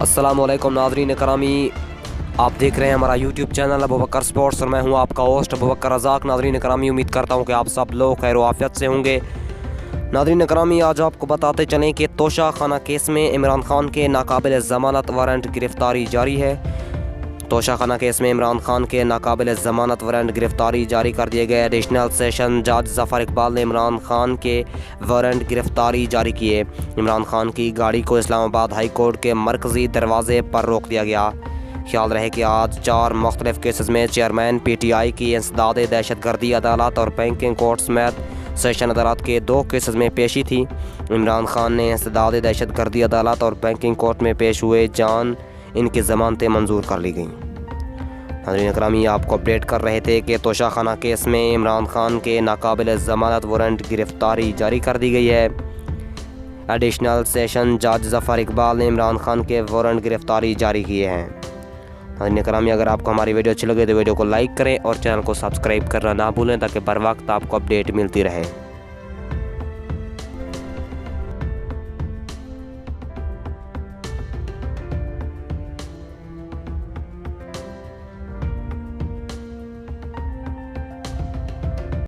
अस्सलामुअलैकुम नाज़रीन करामी, आप देख रहे हैं हमारा यूट्यूब चैनल अबू बकर स्पोर्ट्स और मैं हूं आपका होस्ट अबू बकर रज़ाक। नाज़रीन करामी, उम्मीद करता हूं कि आप सब लोग खैर आफियत से होंगे। नाज़रीन करामी, आज आपको बताते चलें कि तोशा खाना केस में इमरान खान के नाकाबिल ज़मानत वारंट गिरफ़्तारी जारी है। तोशा खाना केस में इमरान खान के नाकाबिल ज़मानत वारंट गिरफ़्तारी जारी कर दिए गए। एडिशनल सेशन जज ज़फ़र इकबाल ने इमरान खान के वारंट गिरफ़्तारी जारी किए। इमरान खान की गाड़ी को इस्लामाबाद हाई कोर्ट के मरकज़ी दरवाज़े पर रोक दिया गया। ख्याल रहे कि आज 4 मुख्तलिफ केसेस में चेयरमैन PTI की इंसदाद दहशतगर्दी अदालत और बैंकिंग कोर्ट समेत सेशन अदालत के 2 केसेस में पेशी थी। इमरान खान ने इंसदाद दहशतगर्दी अदालत और बैंकिंग कोर्ट में पेश हुए जान इनकी ज़मानतें मंजूर कर ली गईं। नाज़रीन करामी, आपको अपडेट कर रहे थे कि तोशा खाना केस में इमरान खान के नाकाबिल ज़मानत वारंट गिरफ़्तारी जारी कर दी गई है। एडिशनल सेशन जज ज़फ़र इकबाल ने इमरान खान के वारंट गिरफ़्तारी जारी किए हैं। नाज़रीन करामी, अगर आपको हमारी वीडियो अच्छी लगे तो वीडियो को लाइक करें और चैनल को सब्सक्राइब करना ना भूलें ताकि बर वक्त आपको अपडेट मिलती रहे।